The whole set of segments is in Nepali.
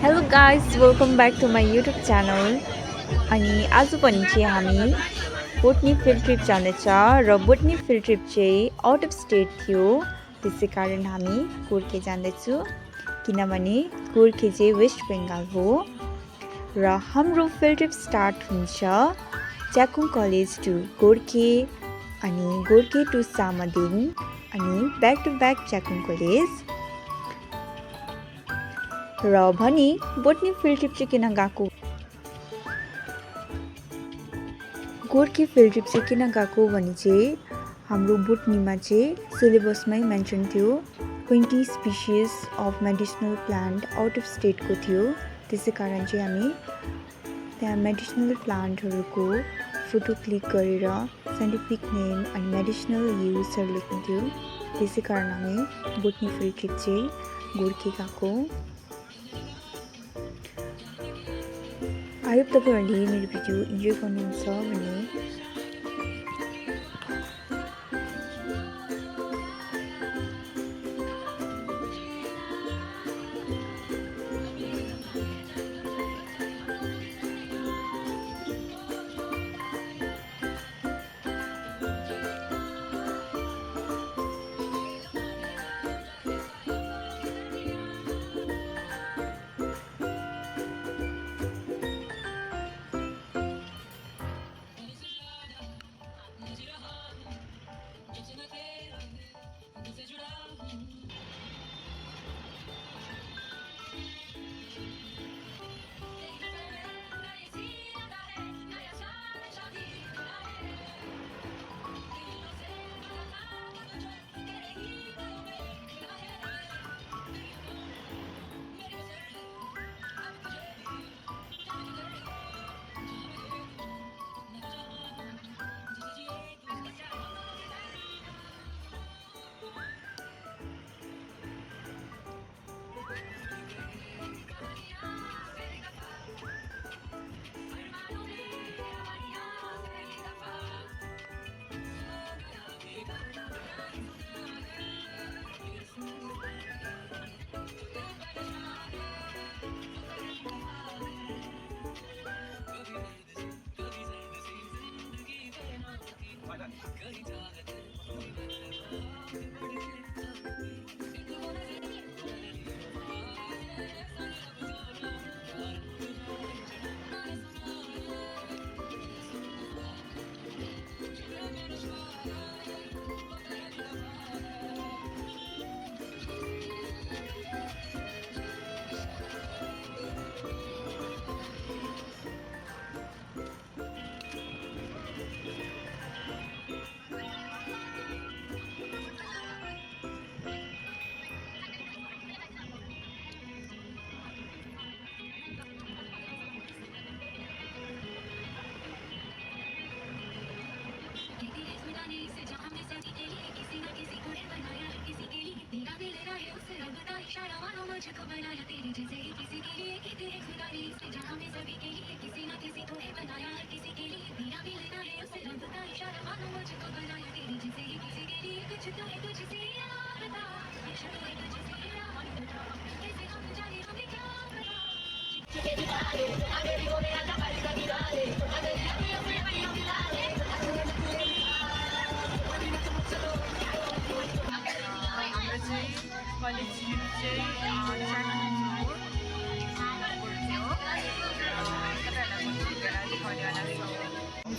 Hello guys welcome back to my YouTube channel. अनि आज पनि चाहिँ हामी बोटनी फिल्ड ट्रिप जाँदैछ र बोटनी फिल्ड ट्रिप चाहिँ आउट अफ स्टेट थियो। त्यसै कारण हामी गोर्खे जाँदैछु किनभने गोर्खे चाहिँ वेस्ट बेङ्गाल हो र हाम्रो फिल्ड ट्रिप स्टार्ट हुन्छ च्याकुङ कलेज टु गोर्खे अनि गोर्खे टु सामादिन अनि ब्याक टु ब्याक च्याकुङ कलेज। र भनी बोटनी फिल्ड ट्रिप चाहिँ किन गएको, गोर्खे फिल्ड ट्रिप चाहिँ किन गएको भने चाहिँ हाम्रो बोटनीमा चाहिँ सिलेबसमै मेन्सन थियो 20 species of medicinal plant out of स्टेटको थियो। त्यसै कारण चाहिँ हामी त्यहाँ मेडिसिनल प्लान्टहरूको फोटो क्लिक गरेर साइन्टिफिक नेम अनि मेडिसिनल युजहरू लेख्नु थियो। त्यसै कारण हामी बोटनी फिल्ड ट्रिप चाहिँ गोर्खे गएको। आई होप तपाईँहरूले मेरो भिडियो इन्जोय गर्नुहुन्छ भने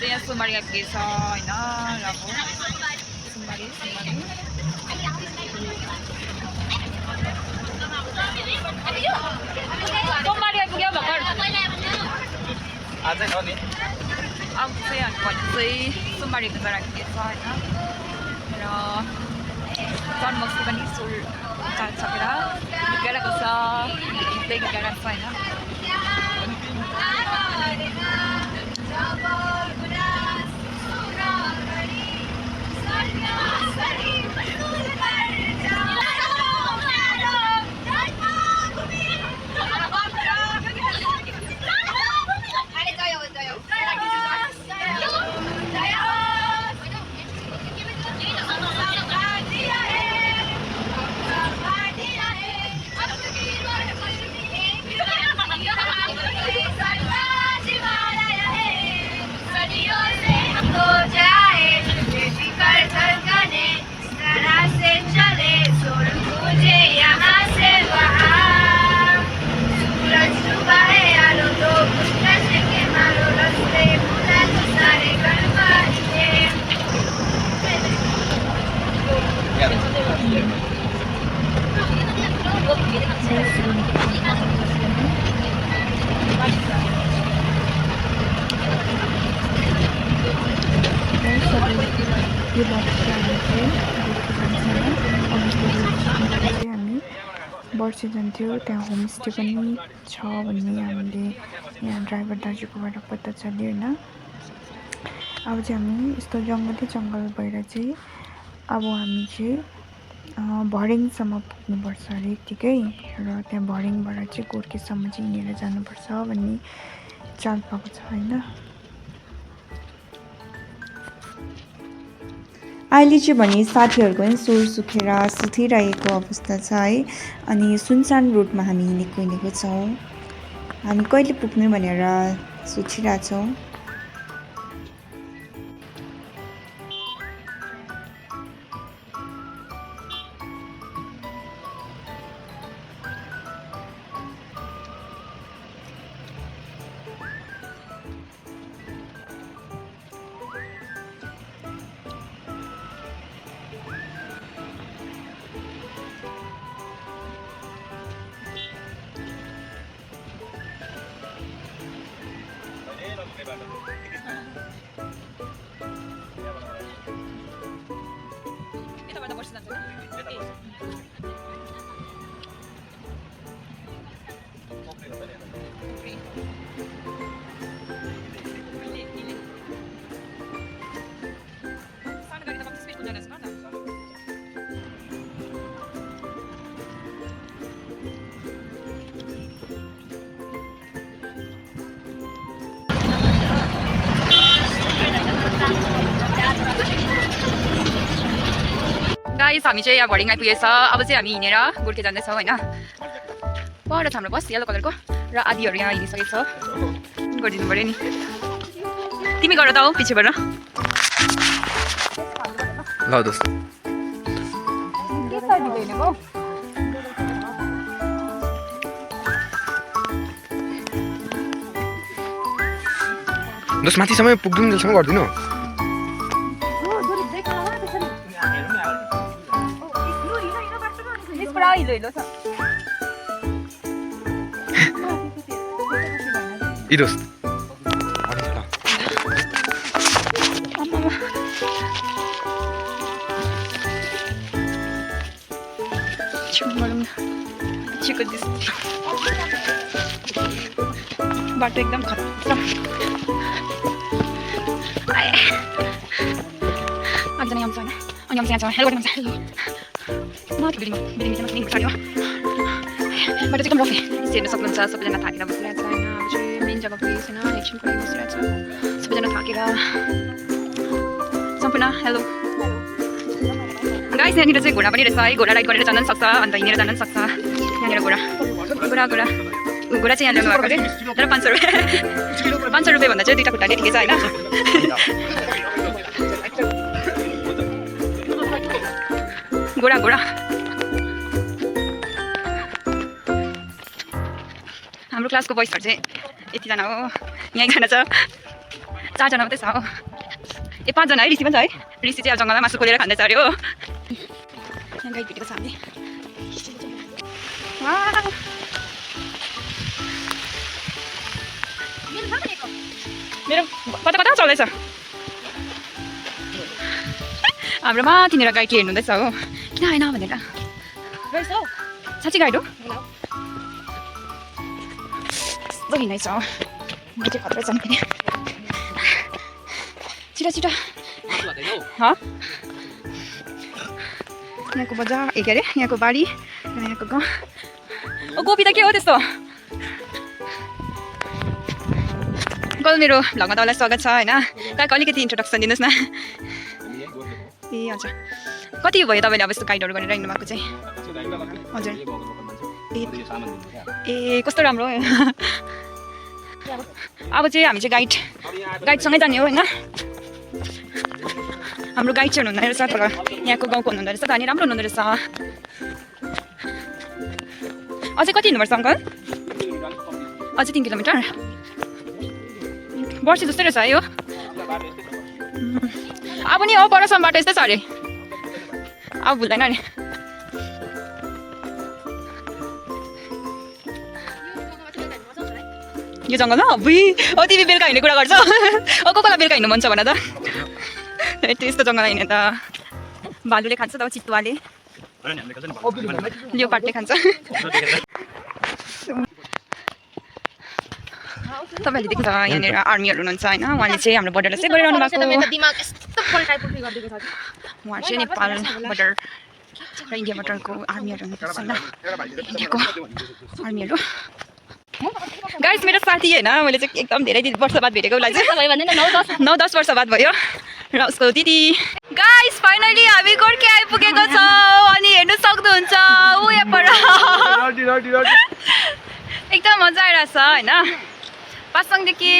यहाँ सोमबार के छ होइन र सोमबार आइपुग्यो भर्खर आजै छ नि अब चाहिँ हामी सोमबारेको जग्गा के छ होइन र जन्मअष्टमी पनि सोल सकेर गइरहेको छ, गइरहेको छ होइन। यो बाटो हामी वर्षे जान्थ्यौँ। त्यहाँ होमस्टे पनि छ भन्ने हामीले यहाँ ड्राइभर दाजुकोबाट पत्ता चल्यो होइन। अब चाहिँ हामी यस्तो जङ्गल भएर चाहिँ अब हामी चाहिँ भर्याङसम्म पुग्नुपर्छ अरे यत्तिकै, र त्यहाँ भर्याङबाट चाहिँ गोर्खेसम्म चाहिँ हिँडेर जानुपर्छ भन्ने चाल पाएको छ होइन। अहिले चाहिँ भने साथीहरूको पनि स्वर सुकेर सुतिरहेको अवस्था छ है। अनि सुनसान रोडमा हामी हिँडेको छौँ। हामी कहिले पुग्ने भनेर सोचिरहेछौँ। गाइस हामी चाहिँ यहाँ भर्याङ आइपुगेछ। अब चाहिँ हामी हिँडेर गोर्खे जाँदैछौँ होइन। पर छ हाम्रो बस येलो कलरको, र आधीहरू यहाँ हिँडिसकेको छ। गरिदिनु पऱ्यो नि, तिमी गर त हौ पछिबाट। ल दोस्त दोस्त माथिसम्म पुग्नु जेलसम्म गरिदिनु। इ दोस्त बाटो एकदम खतरा। आजजना यहाँ छ होइन, अनि यहाँ छ हेलो गर्नु छ माथि बिल्डिङ चाहिँ माथि उठाल्यो। बाटो चाहिँ एकदम रफ हेर्न सक्नुहुन्छ। सबैजना थाकेर बसिरहेको छ होइन। अब चाहिँ मेन जग्गा पुगेको छैन, एकछिनको लागि बसिरहेको छ सबैजना थाकेर। सम्पूर्ण हेलो गाइस, यहाँनिर चाहिँ घोडा पनि रहेछ है। घोडा राइड गरेर जान सक्छ, अन्त हिँडेर जान सक्छ। यहाँनिर घोडा चाहिँ यहाँ ल्याउनु भएको अरे, तर 500 रुपियाँ 500 रुपियाँ भन्दा चाहिँ दुईवटा खुट्टाले ठिकै छ होइन। घोडा हाम्रो क्लासको बोइसहरू चाहिँ यतिजना हो। यहाँ एकजना छ, 4जना मात्रै छ हो। 5जना है, ऋषि पनि छ है। ऋषि चाहिँ अब जङ्गलमा मासु खोलेर खाँदैछ अरे हो। यहाँ गाइड भेटेको छ हामीले। मेरो कता चल्दैछ। हाम्रो माथिनिर गाइड हेर्नु हुँदैछ हो, किन आएन भनेर। साँच्ची गाइड हो, कस्तो हिँड्दैछ हो। म चाहिँ खतरा छ नि। छिटो यहाँको बजार के अरे, यहाँको बारी, यहाँको गाउँ। ओ गोपी त के हो त्यस्तो? कल मेरो भ्लगमा तपाईँलाई स्वागत छ होइन। कहाँको अलिकति इन्ट्रोडक्सन दिनुहोस् न। ए हजुर, कति भयो तपाईँले अब यस्तो गाइडहरू गरेर हिँड्नु भएको चाहिँ? हजुर ए कस्तो राम्रो हो। अब चाहिँ हामी चाहिँ गाइडसँगै जाने हो होइन। हाम्रो गाइड चाहिँ हुनुहुँदो रहेछ, तर यहाँको गाउँको हुनुहुँदो रहेछ त, अनि राम्रो हुनुहुँदो रहेछ। अझै कति हिँड्नुपर्छ अङ्कल? अझै 3 किलोमिटर। वर्षे जस्तै रहेछ है यो। अब नि हो परसम्म बाटो यस्तै छ अरे, अब भुल्दैन नि। यो जङ्गल हो बुई हो तिमी बेलुका हिँड्ने कुरा गर्छौ कसलाई बेलुका हिँड्नु मन छ भन त यस्तो जङ्गल हिँड्ने त भालुले खान्छ त चितुवाले लियोपार्डले खान्छ तपाईँहरूले देख्छ यहाँनिर आर्मीहरू हुनुहुन्छ होइन उहाँले चाहिँ हाम्रो बोर्डरलाई चाहिँ गरिरहनु भएको उहाँहरू चाहिँ नेपाल बोर्डर र इन्डिया बोर्डरको आर्मीहरू हुनुहुन्छ होइन इन्डियाको आर्मीहरू गाइस मेरो साथी होइन मैले चाहिँ एकदम धेरै वर्ष बाद भेटेको उसलाई चाहिँ 9-10 वर्ष बाद भयो र उसको दिदी गाइस फाइनली हामी गोर्खे आइपुगेको छौँ अनि हेर्नु सक्नुहुन्छ ऊ यहाँबाट एकदम मजा आइरहेछ होइन पासाङदेखि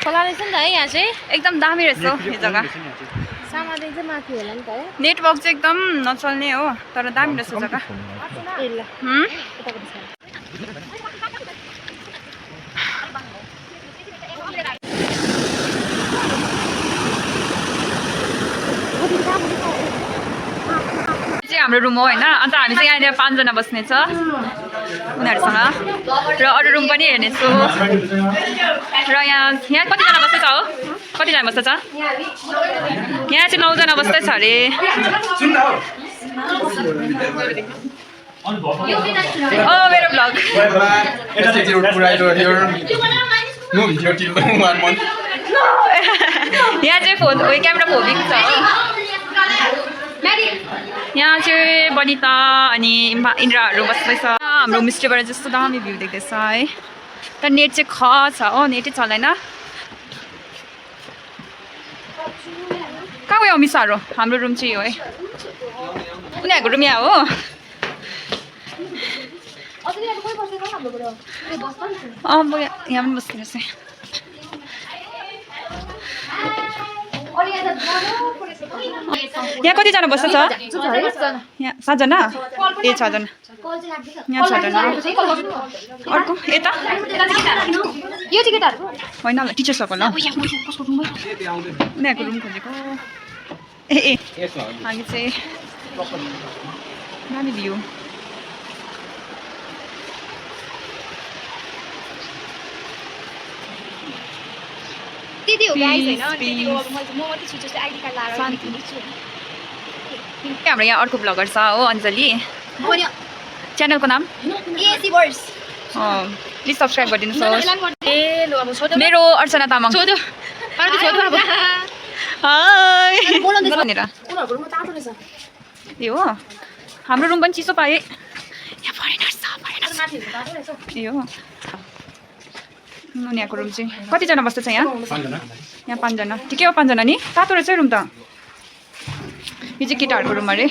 खोला रहेछ नि त है यहाँ चाहिँ एकदम दामी रहेछ यो जग्गा सामादेखि चाहिँ माथि होला नि त है नेटवर्क चाहिँ एकदम नचल्ने हो तर दामी रहेछ जग्गा चाहिँ हाम्रो रुम हो होइन अन्त हामी चाहिँ यहाँनिर 5 जना बस्ने छ उनीहरूसँग र अरू रुम पनि हेर्नेछु र यहाँ कतिजना बस्दैछ हो कतिजना बस्दैछ यहाँ चाहिँ 9 जना बस्दैछ अरे मेरो भ्लग यहाँ चाहिँ फोन क्यामेरा फोबिक छ यहाँ चाहिँ बनिता अनि इन्द्राहरू बस्दैछ हाम्रो होमस्टेबाट जस्तो दामी भ्यू देख्दैछ है तर नेट चाहिँ छ हो नेटै चल्दैन कहाँ गयो अमिसाहरू हाम्रो रुम चाहिँ हो है उनीहरूको रुम यहाँ हो म यहाँ पनि बस्ने रहेछ यहाँ कतिजना बस्छ छ यहाँ 7 जना ए 6 जना यहाँ 6 जना अर्को यता यो चाहिँ केटाहरूको होइन होला टिचर्सहरूको ल उनीहरूको रुम खोजेको ए हामी चाहिँ दामी भ्यू दिदी हो गाइस हैन दिदीको अब म मात्रै छु जस्तै आइडी कार्ड लाएर हाम्रो यहाँ अर्को ब्लगर छ हो अञ्जली च्यानलको नाम एसी वर्स प्लिज सब्सक्राइब गरिदिनुहोस् ए लो अब छोटो मेरो अर्चना तामाङ छोटो अरे छोटो अब हाय बोलाउँदै भनेर उनीहरुको रुममा तातो रहेछ ए हो हाम्रो रुम पनि चिसो पाए यहाँ फरेनर्स छ फरेनर्स माथिहरु तातो रहेछ ए हो उनीहरूको रुम चाहिँ कतिजना बस्दैछ यहाँ 5 जना यहाँ 5 जना ठिकै हो 5 जना नि तातो रहेछ रुम त यो चाहिँ केटाहरूको रुम अरे